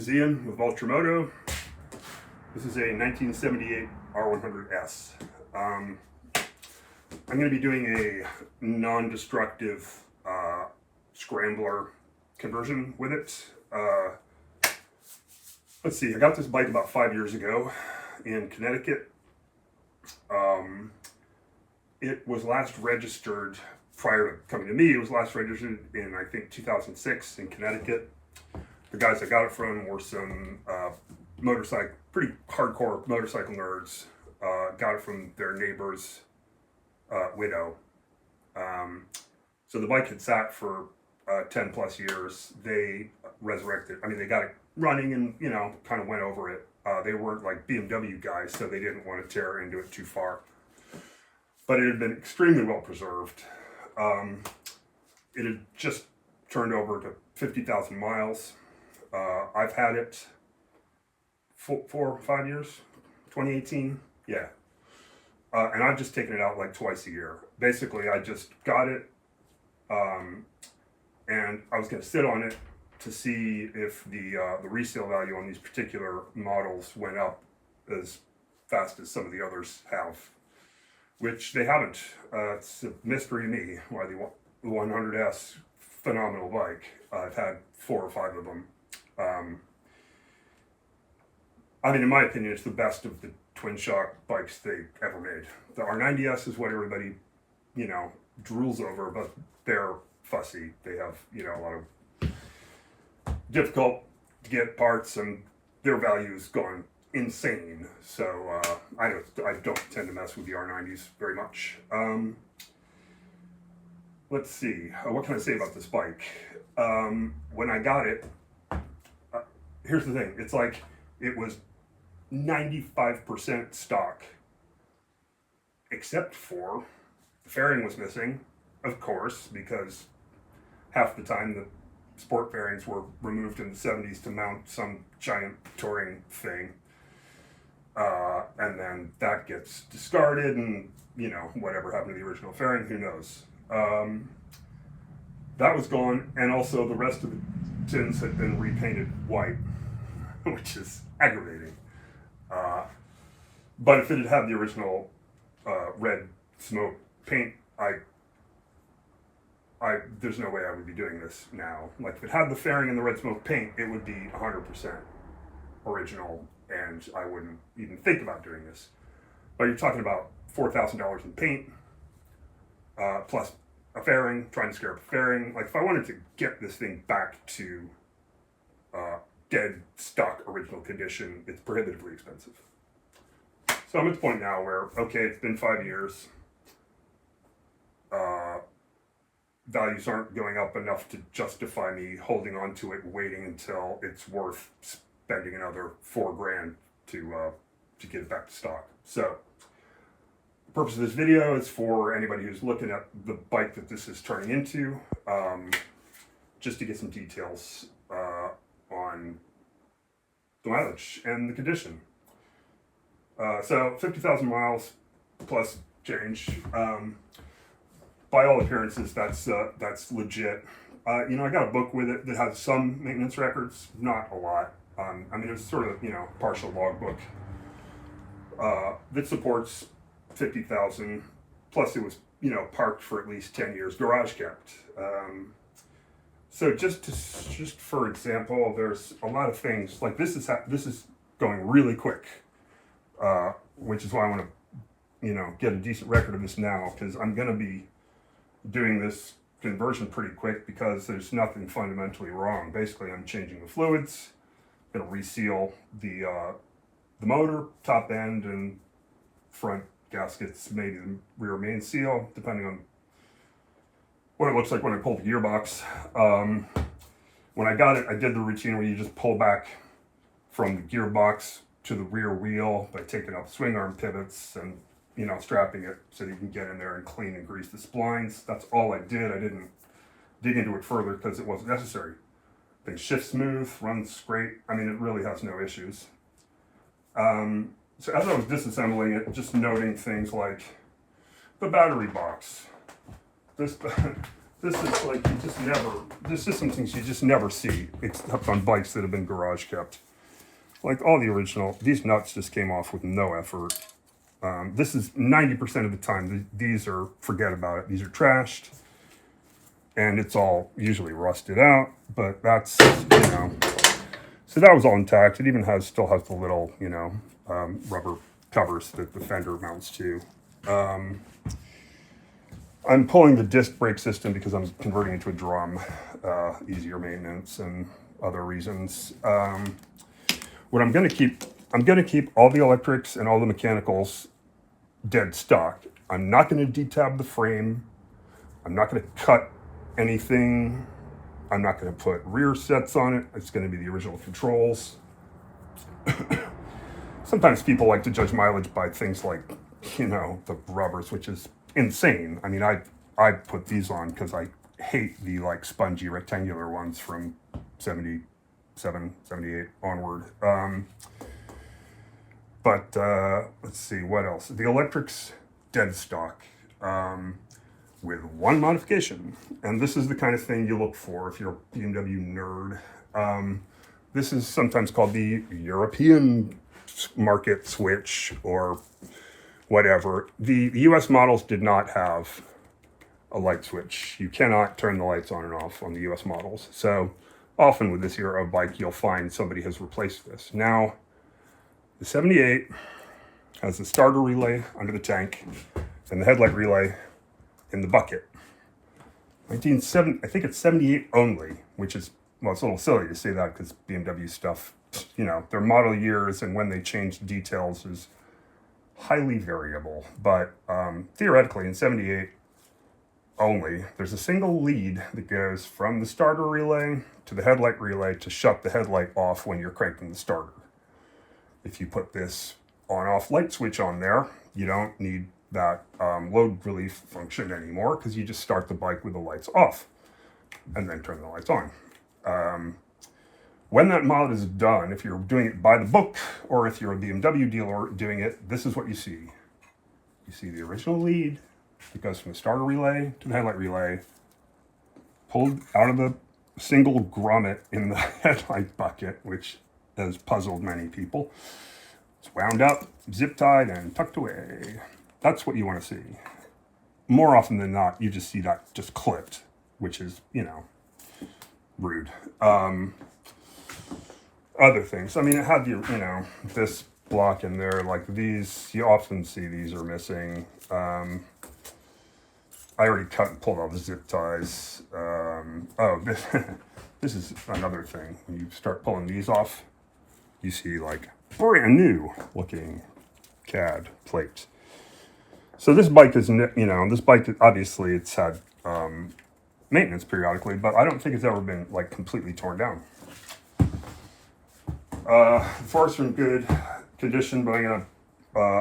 is Ian with Ultramoto. This is a 1978 R100S. I'm going to be doing a non-destructive scrambler conversion with it. Let's see, I got this bike about 5 years ago in Connecticut. It was last registered, prior to coming to me, it was last registered in, I think, 2006 in Connecticut. The guys I got it from were some pretty hardcore motorcycle nerds. Got it from their neighbor's widow. So the bike had sat for 10 plus years. They resurrected, they got it running and, kind of went over it. They weren't like BMW guys, so they didn't want to tear into it too far. But it had been extremely well preserved. It had just turned over to 50,000 miles. I've had it 4 or 5 years, 2018, yeah. And I've just taken it out like twice a year. Basically, I just got it, and I was going to sit on it to see if the resale value on these particular models went up as fast as some of the others have, which they haven't. It's a mystery to me why the 100S, phenomenal bike. I've had 4 or 5 of them. In my opinion, it's the best of the twin shock bikes they ever made. The R100S is what everybody, drools over, but they're fussy. They have, a lot of difficult to get parts, and their value's gone insane. So I don't tend to mess with the R90s very much. Let's see, what can I say about this bike? When I got it, here's the thing, it's like it was 95% stock, except for the fairing was missing, of course, because half the time the sport fairings were removed in the 70s to mount some giant touring thing. And then that gets discarded and, whatever happened to the original fairing, who knows. That was gone, and also the rest of the tins had been repainted white, which is aggravating. But if it had had the original red smoke paint, there's no way I would be doing this now. Like, if it had the fairing and the red smoke paint, it would be 100% original, and I wouldn't even think about doing this. But you're talking about $4,000 in paint, plus a fairing, trying to scare up a fairing. Like, if I wanted to get this thing back to dead stock original condition, it's prohibitively expensive. So I'm at the point now where, okay, it's been 5 years. Values aren't going up enough to justify me holding on to it, waiting until it's worth spending another $4,000 to get it back to stock. So the purpose of this video is for anybody who's looking at the bike that this is turning into, just to get some details on the mileage and the condition. So 50,000 miles plus change. By all appearances, that's legit. I got a book with it that has some maintenance records, not a lot. It was sort of, partial logbook that supports 50,000. Plus, it was, parked for at least 10 years, garage kept. So just for example, there's a lot of things like this is going really quick, which is why I want to, get a decent record of this now, because I'm going to be doing this conversion pretty quick because there's nothing fundamentally wrong. Basically, I'm changing the fluids, going to reseal the motor, top end, and front gaskets, maybe the rear main seal, depending on what it looks like when I pull the gearbox. When I got it, I did the routine where you just pull back from the gearbox to the rear wheel by taking out the swing arm pivots and, strapping it so you can get in there and clean and grease the splines. That's all I did. I didn't dig into it further because it wasn't necessary. Things shift smooth, runs great. It really has no issues. So as I was disassembling it, just noting things like the battery box. This This is like, you just never, this is some things you just never see, except on bikes that have been garage kept. Like all the original, these nuts just came off with no effort. This is 90% of the time, these are, forget about it, these are trashed. And it's all usually rusted out, but that's, you know, so that was all intact. It even still has the little, you know, rubber covers that the fender mounts to. I'm pulling the disc brake system because I'm converting it to a drum, easier maintenance and other reasons. What I'm going to keep all the electrics and all the mechanicals dead stock. I'm not going to detab the frame. I'm not going to cut anything. I'm not going to put rear sets on it. It's going to be the original controls. Sometimes people like to judge mileage by things like, you know, the rubbers, which is insane. I mean, I put these on because I hate the like spongy rectangular ones from 77, 78 onward. But let's see, what else? The electrics, dead stock, with one modification. And this is the kind of thing you look for if you're a BMW nerd. This is sometimes called the European market switch or whatever. The US models did not have a light switch. You cannot turn the lights on and off on the US models. So often with this era of bike, you'll find somebody has replaced this. Now, the 78 has the starter relay under the tank and the headlight relay in the bucket. I think it's 78 only, which is, well, it's a little silly to say that because BMW stuff, you know, their model years and when they change details is highly variable. But theoretically, in 78 only, there's a single lead that goes from the starter relay to the headlight relay to shut the headlight off when you're cranking the starter. If you put this on-off light switch on there, you don't need that load relief function anymore because you just start the bike with the lights off and then turn the lights on. When that mod is done, if you're doing it by the book or if you're a BMW dealer doing it, this is what you see. You see the original lead that goes from the starter relay to the headlight relay, pulled out of the single grommet in the headlight bucket, which has puzzled many people. It's wound up, zip tied, and tucked away. That's what you want to see. More often than not, you just see that just clipped, which is, you know, rude. Other things. I mean, it had, you know, this block in there, like these, you often see these are missing. I already cut and pulled all the zip ties. This is another thing. When you start pulling these off, you see like brand new looking CAD plates. So this bike is, you know, this bike, obviously it's had maintenance periodically, but I don't think it's ever been like completely torn down. The forks are in good condition, but I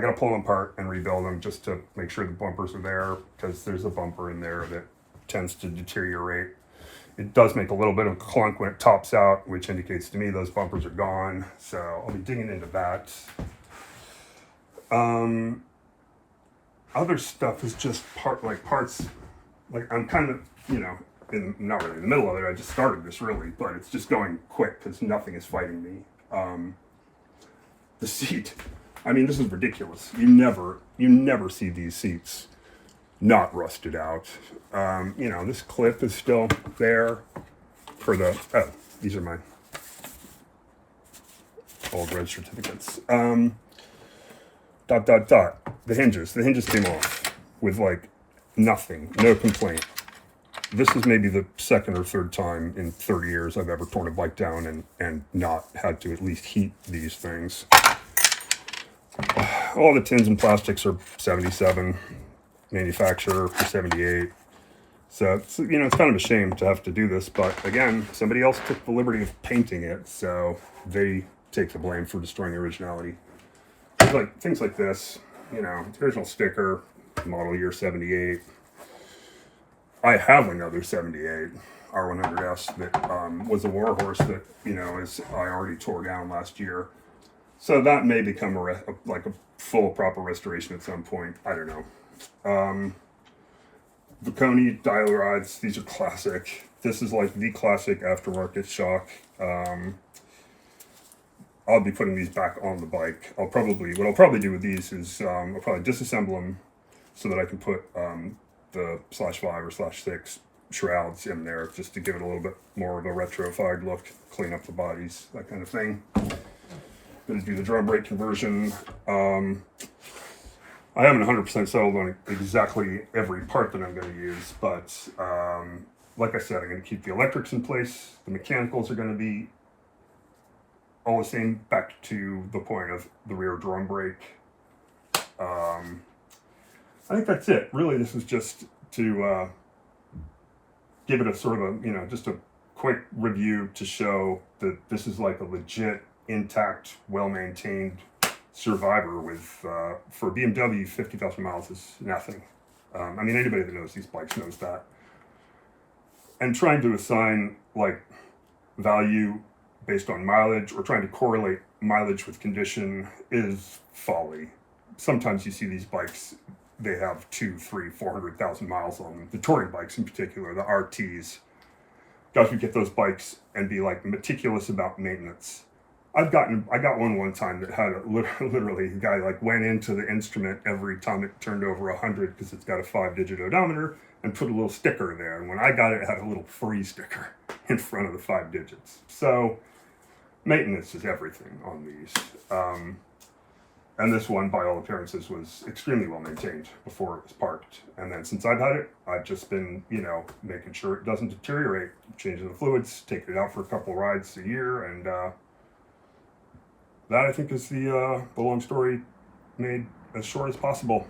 gotta pull them apart and rebuild them just to make sure the bumpers are there, because there's a bumper in there that tends to deteriorate. It does make a little bit of a clunk when it tops out, which indicates to me those bumpers are gone. So I'll be digging into that. Other stuff is just parts. Like I'm kind of, you know, not really in the middle of it. I just started this really, but it's just going quick because nothing is fighting me. The seat. I mean, this is ridiculous. You never see these seats not rusted out. You know, this clip is still there for the, these are my old red certificates. The hinges came off with like nothing, no complaint. This is maybe the second or third time in 30 years I've ever torn a bike down and not had to at least heat these things. All the tins and plastics are 77, manufacturer for 78. So, it's, you know, it's kind of a shame to have to do this, but again, somebody else took the liberty of painting it, so they take the blame for destroying the originality. Things like this, you know, the original sticker, model year 78. I have another 78 R100S that was a warhorse that, you know, I already tore down last year. So that may become like a full proper restoration at some point. I don't know. Vaconi dial rods, these are classic. This is like the classic aftermarket shock. I'll be putting these back on the bike. What I'll probably do with these is I'll probably disassemble them so that I can put the /5 or /6 shrouds in there just to give it a little bit more of a retrofied look, clean up the bodies, that kind of thing. Going to do the drum brake conversion. I haven't 100% settled on exactly every part that I'm going to use, but like I said, I'm going to keep the electrics in place. The mechanicals are going to be all the same, back to the point of the rear drum brake. I think that's it. Really, this is just to give it a sort of a, just a quick review to show that this is like a legit, intact, well-maintained Survivor with, for BMW, 50,000 miles is nothing. I mean, anybody that knows these bikes knows that. And trying to assign like value based on mileage or trying to correlate mileage with condition is folly. Sometimes you see these bikes, they have 200,000, 300,000, 400,000 miles on them. The touring bikes in particular, the RTs. Guys would get those bikes and be like meticulous about maintenance. I got one time that had literally a guy like went into the instrument every time it turned over 100 because it's got a 5-digit odometer and put a little sticker there. And when I got it, it had a little free sticker in front of the 5 digits. So maintenance is everything on these. And this one, by all appearances, was extremely well maintained before it was parked. And then since I've had it, I've just been, making sure it doesn't deteriorate, changing the fluids, taking it out for a couple rides a year, and that, I think, is the long story made as short as possible.